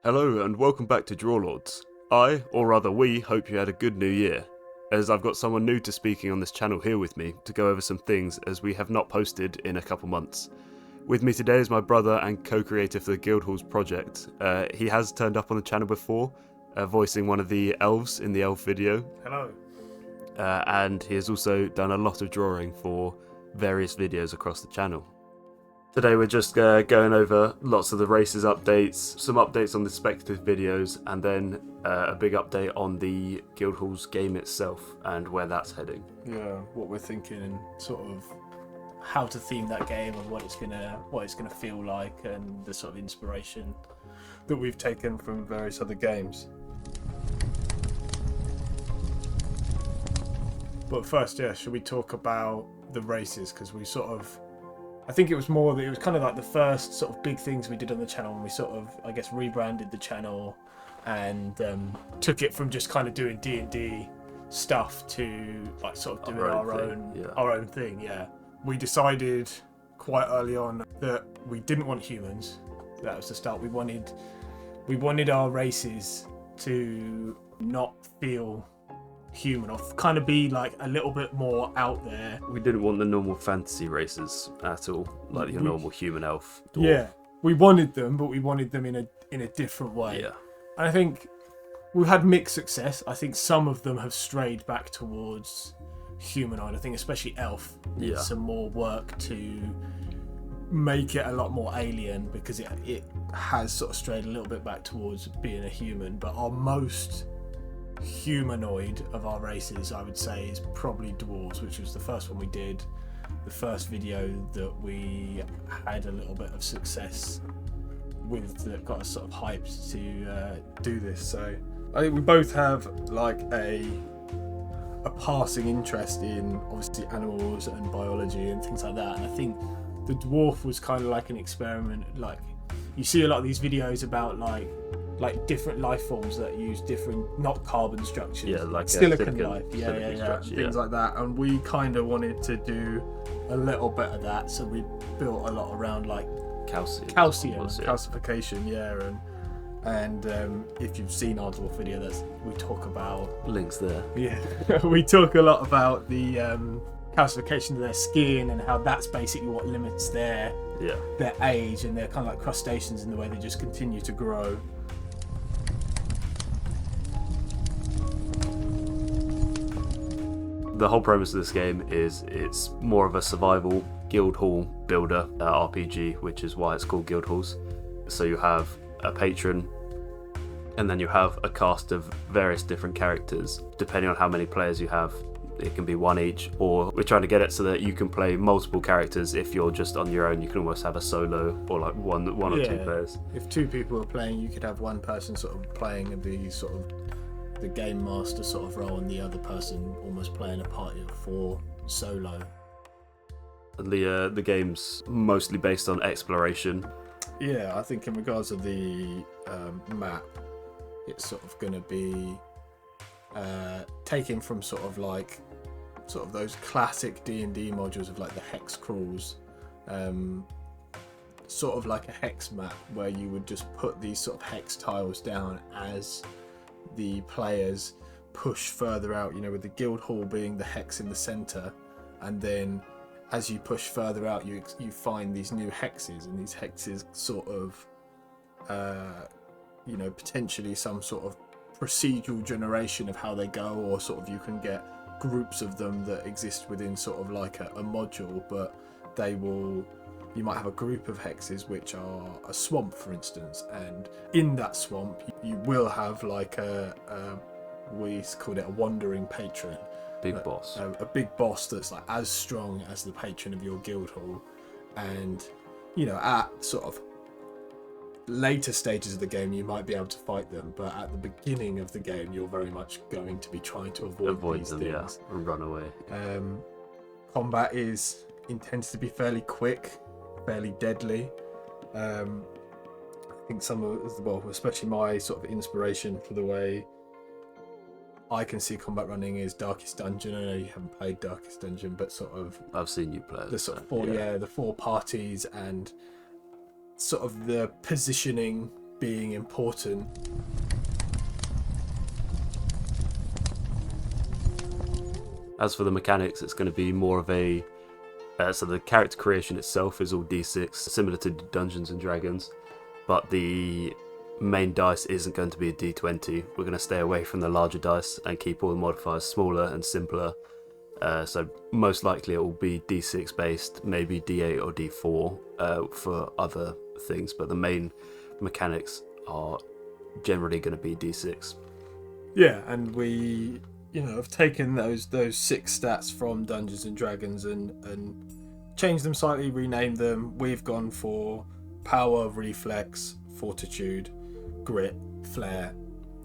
Hello and welcome back to Drawlords. Or rather we, hope you had a good new year, as I've got someone new to speaking on this channel here with me to go over some things as we have not posted in a couple months. With me today is my brother and co-creator for the Guildhalls project. He has turned up on the channel before, voicing one of the elves in the elf video. Hello. And he has also done a lot of drawing for various videos across the channel. Today we're just going over lots of the races updates, some updates on the Speculative videos, and then a big update on the Guildhalls game itself and where that's heading. Yeah, what we're thinking and sort of how to theme that game and what it's gonna feel like, and the sort of inspiration that we've taken from various other games. But first, should we talk about the races? Because I think it was kind of like the first sort of big things we did on the channel, and we sort of, I guess, rebranded the channel and took it from just kind of doing D&D stuff to like sort of doing our own thing. Yeah, we decided quite early on that we didn't want humans. That was the start. We wanted our races to not feel human, or kind of be like a little bit more out there. We didn't want the normal fantasy races at all, like your normal human elf, dwarf. Yeah, we wanted them, but we wanted them in a different way. Yeah. And I think we've had mixed success. I think some of them have strayed back towards humanoid. I think especially elf needs some more work to make it a lot more alien, because it has sort of strayed a little bit back towards being a human. But our most humanoid of our races, I would say, is probably dwarves, which was the first one we did, the first video that we had a little bit of success with, that got us sort of hyped to do this. So I think we both have like a passing interest in obviously animals and biology and things like that, and I think the dwarf was kind of like an experiment. Like, you see a lot of these videos about like different life forms that use different, not carbon structures, like silicon life, structure, things like that. And we kind of wanted to do a little bit of that, so we built a lot around like calcium, calcification, and if you've seen our dwarf video, we talk about links there. Yeah, we talk a lot about the calcification of their skin and how that's basically what limits their age, and they're kind of like crustaceans in the way they just continue to grow. The whole premise of this game is it's more of a survival Guildhall builder RPG, which is why it's called Guildhalls. So you have a patron, and then you have a cast of various different characters. Depending on how many players you have, it can be one each, or we're trying to get it so that you can play multiple characters. If you're just on your own, you can almost have a solo, or like one or two players. If two people are playing, you could have one person sort of playing the game master sort of role, and the other person almost playing a party of four solo. The game's mostly based on exploration. Yeah, I think in regards to the map, it's sort of going to be taken from sort of those classic D&D modules of like the hex crawls, sort of like a hex map where you would just put these sort of hex tiles down as the players push further out, with the guild hall being the hex in the center, and then as you push further out, you find these new hexes, and these hexes sort of potentially some sort of procedural generation of how they go, or sort of you can get groups of them that exist within sort of like a module, but you might have a group of hexes which are a swamp, for instance, and in that swamp you will have like we called it a wandering patron, Boss. A big boss that's like as strong as the patron of your guild hall. And at sort of later stages of the game you might be able to fight them, but at the beginning of the game you're very much going to be trying to avoid these them, things. And run away. Combat intends to be fairly quick, fairly deadly. I think especially my sort of inspiration for the way I can see combat running is Darkest Dungeon. I know you haven't played Darkest Dungeon, but sort of I've seen you play the sort of the four parties, and sort of the positioning being important. As for the mechanics, it's going to be more of a... so the character creation itself is all D6, similar to Dungeons and Dragons, but the main dice isn't going to be a D20. We're going to stay away from the larger dice and keep all the modifiers smaller and simpler. So most likely it will be D6 based, maybe D8 or D4 for other things, but the main mechanics are generally going to be D6. Yeah, and we, have taken those 6 stats from Dungeons and Dragons and changed them slightly, renamed them. We've gone for power, reflex, fortitude, grit, flair,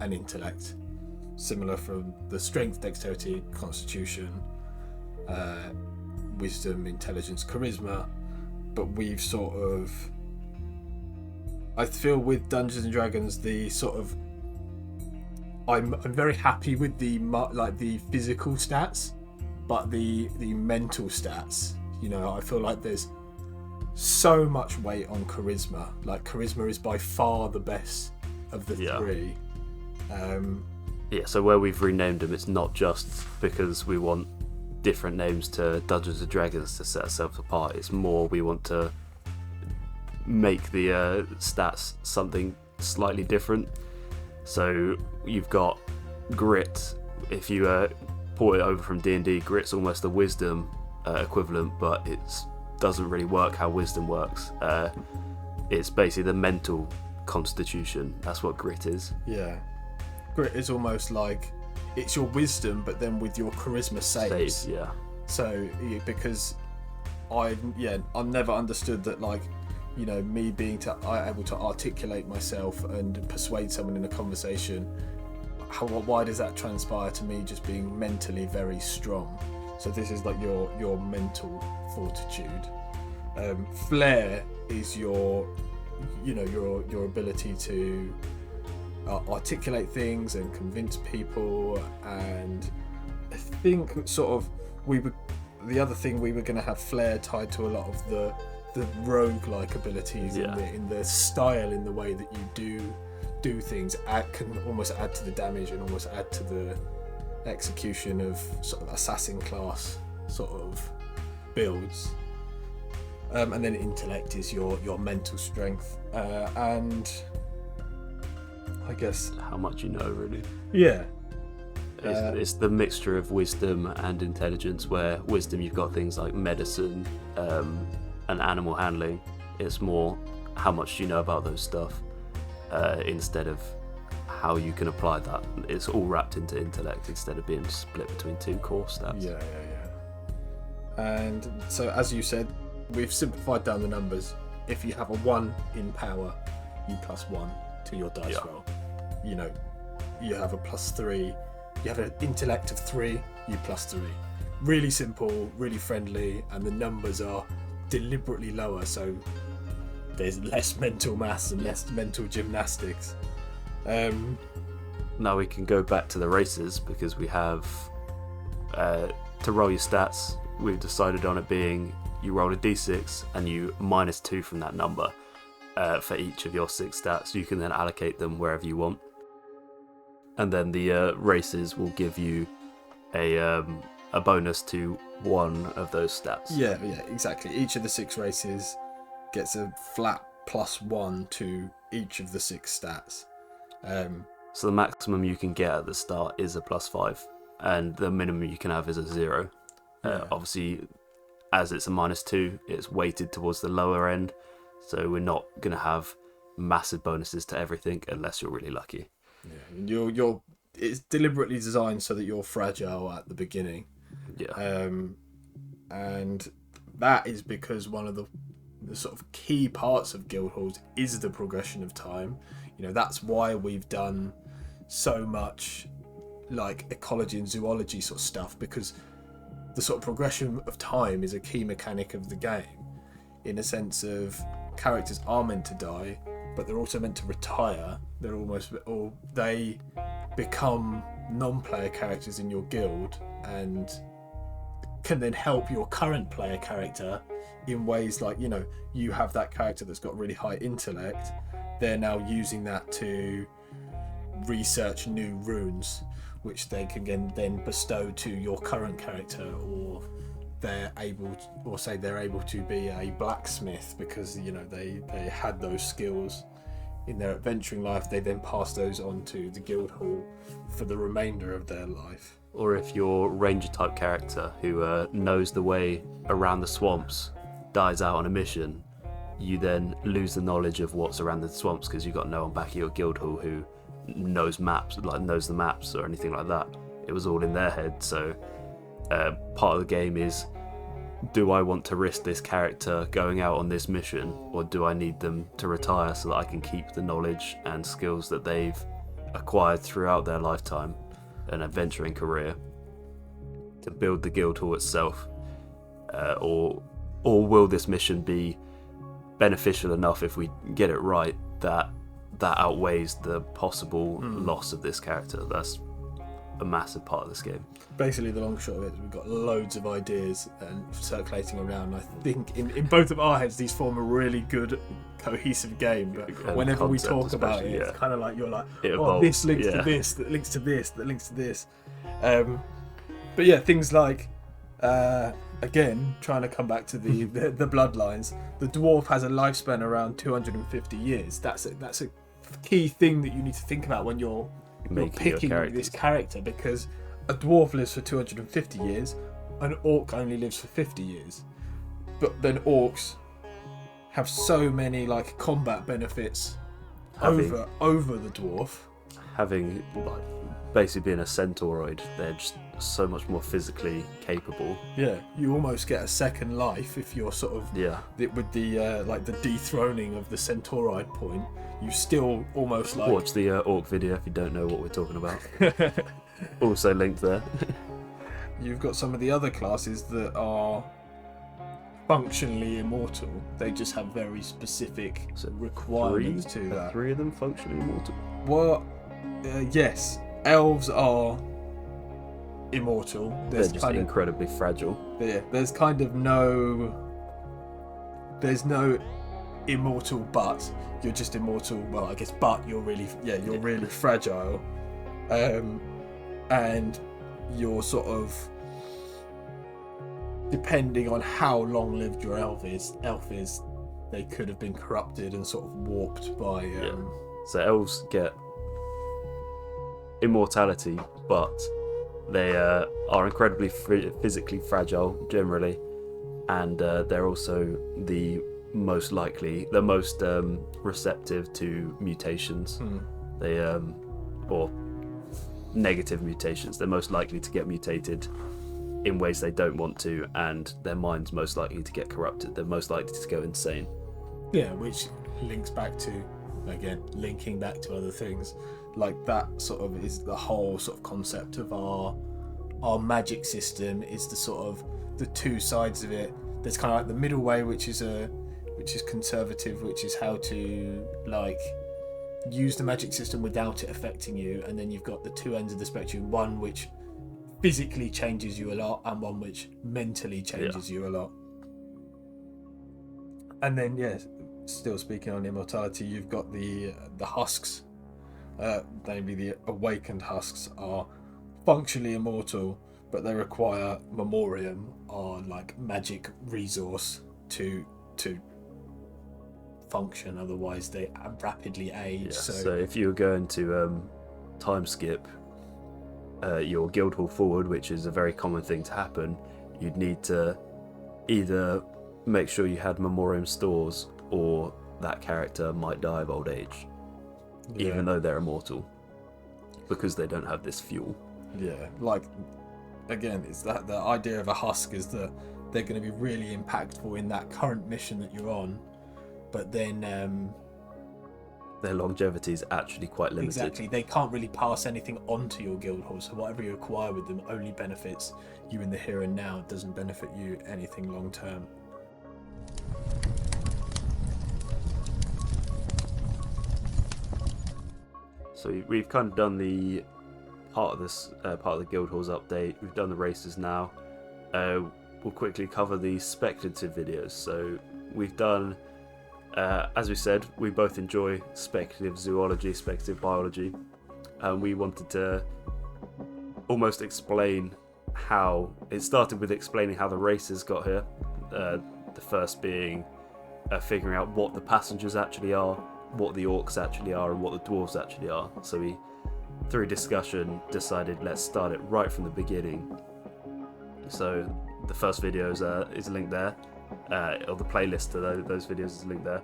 and intellect. Similar from the strength, dexterity, constitution, wisdom, intelligence, charisma. But we've sort of... I feel with Dungeons and Dragons, the sort of... I'm very happy with the physical stats, but the mental stats, I feel like there's so much weight on charisma. Like, charisma is by far the best of the 3. So where we've renamed them, it's not just because we want different names to Dungeons and Dragons to set ourselves apart. It's more we want to make the stats something slightly different. So you've got grit. If you port it over from D&D, grit's almost a wisdom equivalent, but it doesn't really work how wisdom works. It's basically the mental constitution. That's what grit is. Yeah. Grit is almost like it's your wisdom, but then with your charisma saves. Yeah. So, because I've never understood that, me being able to articulate myself and persuade someone in a conversation, why does that transpire to me just being mentally very strong? So this is like your mental fortitude. Flair is your ability to articulate things and convince people, and I think the other thing we were going to have flair tied to a lot of the rogue-like abilities in the style, in the way that you do things, can almost add to the damage and almost add to the execution of sort of assassin class sort of builds. And then intellect is your mental strength, and I guess how much you know, really. Yeah. It's the mixture of wisdom and intelligence, where wisdom you've got things like medicine and animal handling. It's more how much you know about those stuff instead of how you can apply that. It's all wrapped into intellect instead of being split between 2 core stats. Yeah. And so, as you said, we've simplified down the numbers. If you have a 1 in power, you +1 to your dice roll. You have a +3. You have an intellect of 3, you +3. Really simple, really friendly, and the numbers are deliberately lower, so there's less mental maths and less mental gymnastics. Now we can go back to the races, because we have to roll your stats. We've decided on it being you roll a d6 and you -2 from that number for each of your 6 stats. You can then allocate them wherever you want, and then the races will give you a bonus to 1 of those stats. Yeah, exactly. Each of the 6 races gets a flat +1 to each of the 6 stats. So the maximum you can get at the start is a +5, and the minimum you can have is a 0. Obviously, as it's a -2, it's weighted towards the lower end, so we're not going to have massive bonuses to everything unless you're really lucky. Yeah, it's deliberately designed so that you're fragile at the beginning. Yeah. And that is because one of the sort of key parts of Guildhalls is the progression of time. That's why we've done so much like ecology and zoology sort of stuff, because the sort of progression of time is a key mechanic of the game, in a sense of characters are meant to die, but they're also meant to retire. They become non-player characters in your guild and can then help your current player character in ways like, you have that character that's got really high intellect, they're now using that to research new runes, which they can then bestow to your current character, or they're able to be a blacksmith because they had those skills in their adventuring life. They then pass those on to the Guildhall for the remainder of their life. Or if your ranger type character who knows the way around the swamps dies out on a mission, you then lose the knowledge of what's around the swamps because you've got no one back at your Guildhall who knows the maps or anything like that. It was all in their head. So part of the game is, do I want to risk this character going out on this mission, or do I need them to retire so that I can keep the knowledge and skills that they've acquired throughout their lifetime and adventuring career to build the Guildhall itself, or will this mission be beneficial enough if we get it right that outweighs the possible loss of this character? That's a massive part of this game. Basically, the long shot of it is we've got loads of ideas and circulating around. I think in both of our heads these form a really good cohesive game, but whenever we talk about it, it's kind of like you're like, this links to this, that links to this, that links to this. But yeah, things like again, trying to come back to the bloodlines, the dwarf has a lifespan around 250 years. That's a key thing that you need to think about when you're picking this character, because a dwarf lives for 250 years, an orc only lives for 50 years. But then orcs have so many combat benefits over the dwarf. Having basically being a centauroid, they're just so much more physically capable. Yeah, you almost get a second life if you're sort of with the the dethroning of the centauroid point. You still almost watch the orc video if you don't know what we're talking about. Also linked there. You've got some of the other classes that are functionally immortal. They just have very specific requirements to that. 3 of them functionally immortal? Well, yes. Elves are immortal. They're just incredibly fragile. Yeah, there's kind of no immortal, but you're just immortal. Well, I guess, but you're really fragile, and you're sort of, depending on how long lived your elf is, they could have been corrupted and sort of warped by. So elves get immortality, but they are incredibly physically fragile generally, and they're also the most receptive to mutations. They or negative mutations. They're most likely to get mutated in ways they don't want to, and their mind's most likely to get corrupted. They're most likely to go insane. Yeah, which links back to, again, linking back to other things. Like that sort of is the whole sort of concept of our magic system, is the sort of the two sides of it. There's kind of like the middle way, which is conservative, which is how to use the magic system without it affecting you, and then you've got the two ends of the spectrum, one which physically changes you a lot and one which mentally changes you a lot. And then still speaking on immortality, you've got the husks, namely the awakened husks are functionally immortal, but they require memoriam, or magic resource to function, otherwise they rapidly age. So if you were going to time skip your Guildhall forward, which is a very common thing to happen, you'd need to either make sure you had memoriam stores, or that character might die of old age, even though they're immortal, because they don't have this fuel. Again, it's that the idea of a husk is that they're going to be really impactful in that current mission that you're on, but then their longevity is actually quite limited. Exactly, they can't really pass anything onto your Guildhall, so whatever you acquire with them only benefits you in the here and now. It doesn't benefit you anything long term. So we've kind of done the part of the Guildhalls update. We've done the races now. We'll quickly cover the speculative videos. So we've done As we said, we both enjoy speculative zoology, speculative biology, and we wanted to almost explain how it started with explaining how the races got here. The first being figuring out what the passengers actually are, what the orcs actually are, and what the dwarves actually are. So we, through discussion, decided let's start it right from the beginning. So the first video is linked there, or the playlist to those videos is linked there.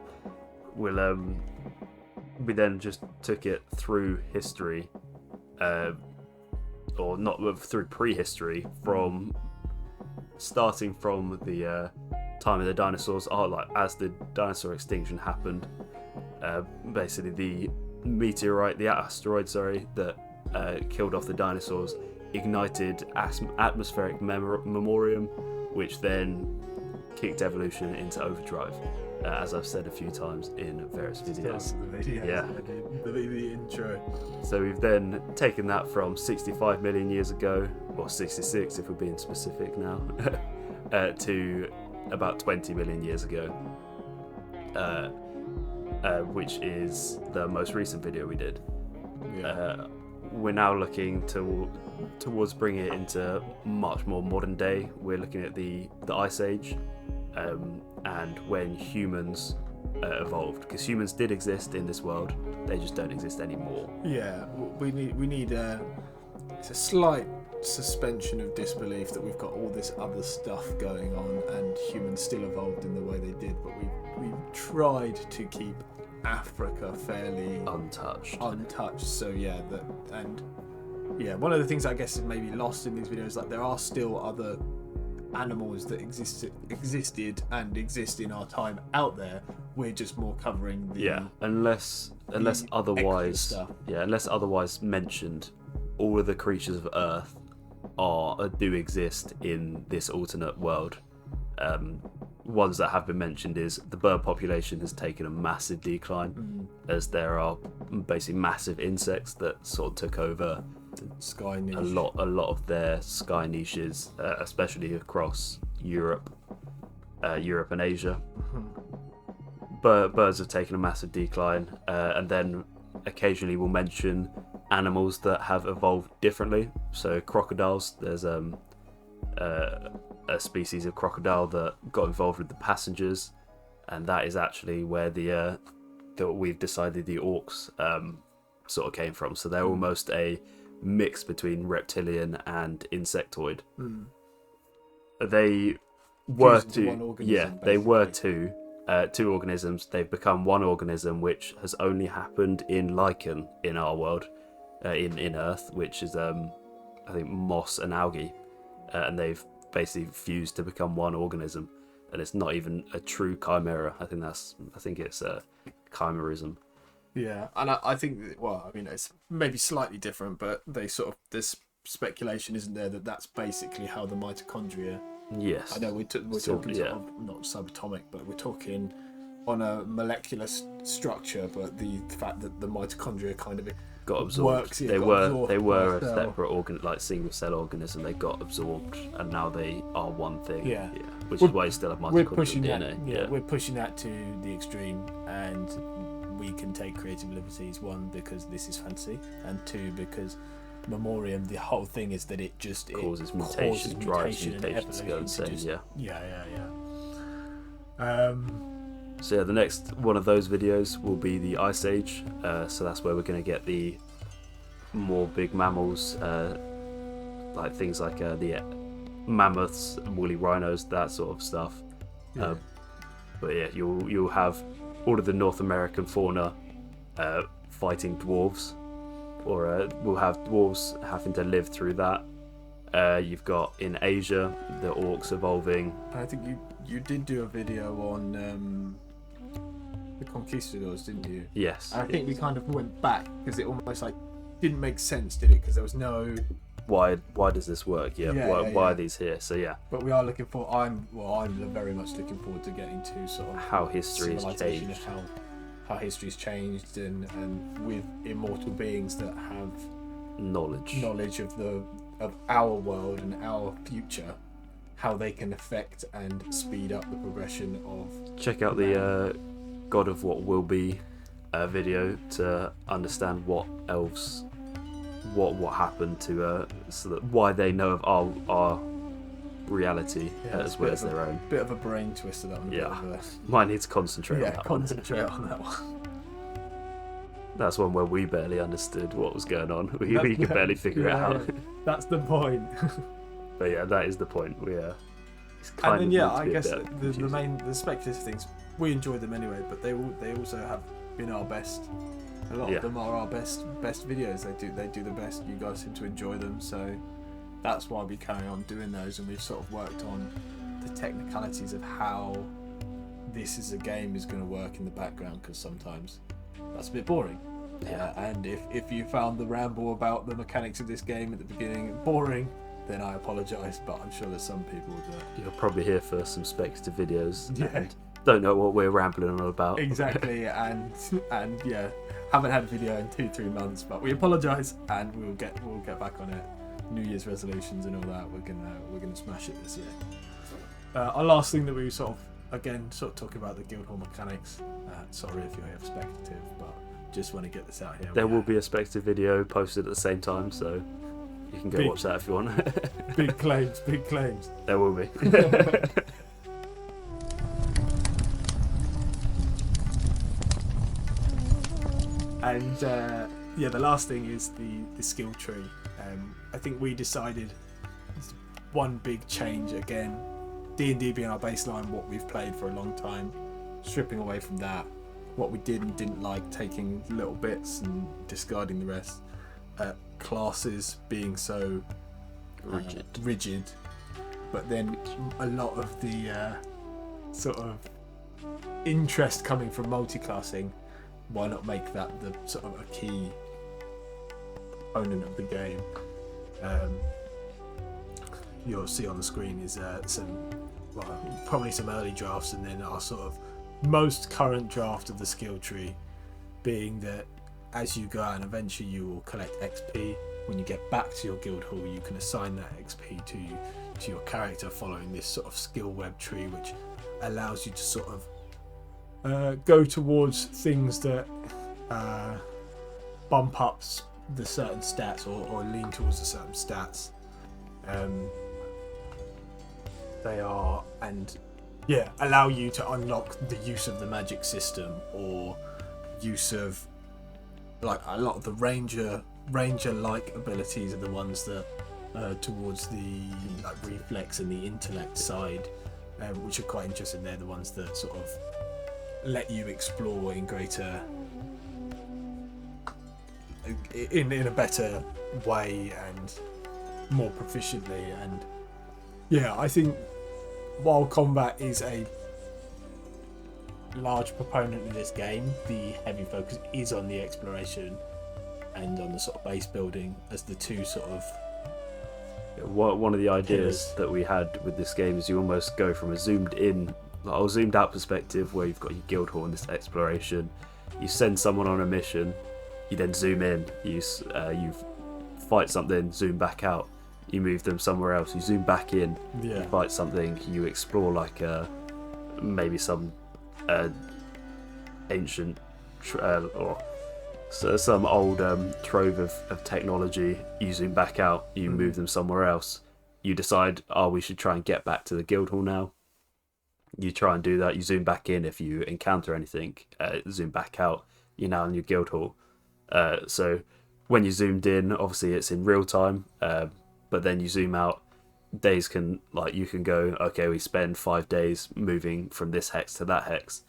We then just took it through history, or not through prehistory, from starting from the time of the dinosaurs, like as the dinosaur extinction happened. Basically, the asteroid, that killed off the dinosaurs, ignited atmospheric memoriam, which then kicked evolution into overdrive, as I've said a few times in various videos. Yeah. The intro. So we've then taken that from 65 million years ago, or 66 if we're being specific now, to about 20 million years ago, which is the most recent video we did. Yeah. We're now looking towards bringing it into much more modern day. We're looking at the Ice Age, and when humans evolved, because humans did exist in this world, they just don't exist anymore. Yeah, we need it's a slight suspension of disbelief that we've got all this other stuff going on and humans still evolved in the way they did, but we've tried to keep Africa fairly untouched. So one of the things I guess is maybe lost in these videos, like there are still other animals that existed and exist in our time out there. We're just more covering the unless otherwise unless otherwise mentioned, all of the creatures of Earth do exist in this alternate world. Ones that have been mentioned is the bird population has taken a massive decline, as there are basically massive insects that sort of took over sky niche. a lot of their sky niches, especially across Europe and Asia. Birds have taken a massive decline, and then occasionally we'll mention animals that have evolved differently. So crocodiles, there's a species of crocodile that got involved with the passengers, and that is actually where that we've decided the orcs sort of came from. So they're almost a mix between reptilian and insectoid. They were two organisms. They've become one organism, which has only happened in lichen in our world, in Earth, which is I think moss and algae, and they've basically fused to become one organism, and it's not even a true chimera. I think it's a chimerism. Yeah, and I think it's maybe slightly different, but this speculation isn't there that's basically how the mitochondria. Yes, I know we're talking sort of not subatomic, but we're talking on a molecular structure. But the fact that the mitochondria kind of got absorbed. Works, they were a separate single cell organism. They got absorbed, and now they are one thing. Which is why you still have mitochondrial DNA. We're pushing that to the extreme, and we can take creative liberties. One, because this is fantasy, and two, because memoriam, the whole thing is that it causes mutation, drives mutations to go insane. So the next one of those videos will be the Ice Age. So that's where we're going to get the more big mammals, like things like the mammoths, woolly rhinos, that sort of stuff. But you'll have all of the North American fauna fighting dwarves, or we'll have dwarves having to live through that. You've got in Asia the orcs evolving. I think you did do a video on the conquistadors, didn't you? Yes. And I think we kind of went back because it almost didn't make sense, did it? Because there was no why does this work? Why are these here? So But we are looking for. I'm very much looking forward to getting to sort of how history has changed. How history's changed, and with immortal beings that have knowledge of our world and our future, how they can affect and speed up the progression of. Check out the God of What Will Be video to understand what elves, what happened to so that why they know of our reality as well as their own. Bit of a brain twister that one. Yeah, might need to concentrate on that concentrate on that one. That's one where we barely understood what was going on. We could barely figure it out. That's the point. But yeah, that is the point. And then I guess the speculative things, we enjoy them anyway, but they also have been our best. A lot of them are our best videos. They do the best. You guys seem to enjoy them, so that's why we carry on doing those. And we've sort of worked on the technicalities of how this as a game is going to work in the background, because sometimes that's a bit boring. And if you found the ramble about the mechanics of this game at the beginning boring, then I apologise, but I'm sure there's some people that... You're probably here for some speculative videos and don't know what we're rambling on about. Exactly, and haven't had a video in 2-3 months, but we apologise, and we'll get back on it. New Year's resolutions and all that, we're gonna smash it this year. Our last thing that we sort of talking about the Guildhall mechanics. Sorry if you're here for speculative, but just want to get this out here. There will be a speculative video posted at the same time, so you can go watch that if you want. Big claims. There will be. And the last thing is the skill tree. I think we decided one big change again. D&D being our baseline, what we've played for a long time, stripping away from that, what we did and didn't like, taking little bits and discarding the rest. Classes being so rigid, but then a lot of the sort of interest coming from multi-classing. Why not make that the sort of a key component of the game? You'll see on the screen is probably some early drafts, and then our sort of most current draft of the skill tree being that as you go out and eventually you will collect XP. When you get back to your Guildhall, you can assign that XP to your character following this sort of skill web tree, which allows you to sort of go towards things that bump up the certain stats or lean towards the certain stats. They are, and allow you to unlock the use of the magic system, or use of like a lot of the ranger-like abilities are the ones that towards the like reflex and the intellect side, which are quite interesting. They're the ones that sort of let you explore in greater, in a better way and more proficiently. And I think while combat is a large proponent of this game, the heavy focus is on the exploration and on the sort of base building as the two sort of one of the ideas pillars that we had with this game is you almost go from a zoomed out perspective where you've got your Guildhall and this exploration. You send someone on a mission, you then zoom in, you fight something, zoom back out, you move them somewhere else, you zoom back in, you fight something, you explore like maybe some ancient or some old trove of technology. You zoom back out, you move them somewhere else, you decide, we should try and get back to the Guildhall now. You try and do that, you zoom back in if you encounter anything, zoom back out, you're now in your Guildhall. So when you zoomed in, obviously it's in real time, but then you zoom out, days can, like, you can go, okay, we spend 5 days moving from this hex to that hex,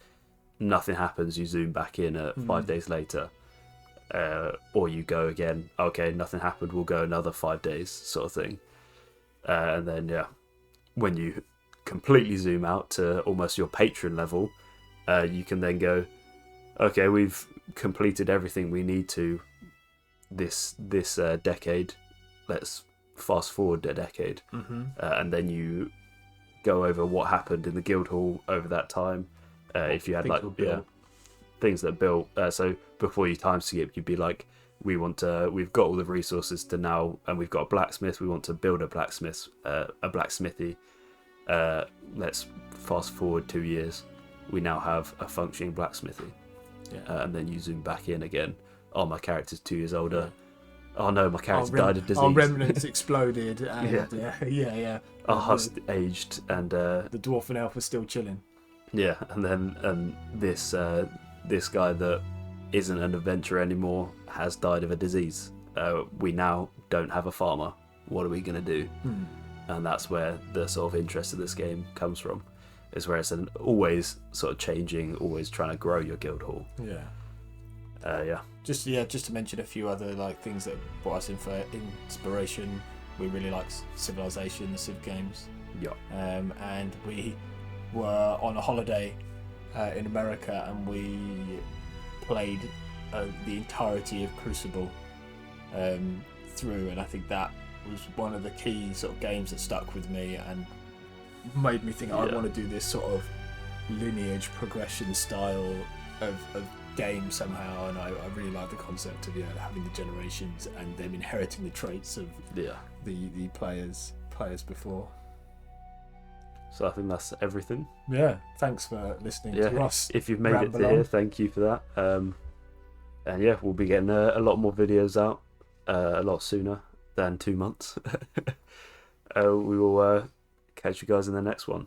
nothing happens, you zoom back in 5 days later, or you go again, okay, nothing happened, we'll go another 5 days, sort of thing. And then when you completely zoom out to almost your patron level, you can then go, okay, we've completed everything we need to this decade, let's fast forward a decade. And then you go over what happened in the Guildhall over that time, if you had things that built, so before you time skip, you'd be like, we've got all the resources to now, and we've got a blacksmith, we want to build a blacksmithy, let's fast forward 2 years, we now have a functioning blacksmithy. And then you zoom back in again. Oh, my character's 2 years older. Oh no, my character died of disease. Our remnants exploded, and Our husk aged, and the dwarf and elf are still chilling. Yeah, and then this guy that isn't an adventurer anymore has died of a disease. We now don't have a farmer. What are we going to do? And that's where the sort of interest of this game comes from. Is where it's always sort of changing, always trying to grow your guild hall. Just to mention a few other things that brought us in for inspiration. We really like Civilization, the Civ games. And we were on a holiday in America, and we played the entirety of Crucible through, and I think that was one of the key sort of games that stuck with me and made me think I want to do this sort of lineage progression style of game somehow, and I really like the concept of having the generations and them inheriting the traits of the players before. So I think that's everything. Thanks for listening to us. If you've made it to here, thank you for that. And we'll be getting a lot more videos out a lot sooner than 2 months. We will catch you guys in the next one.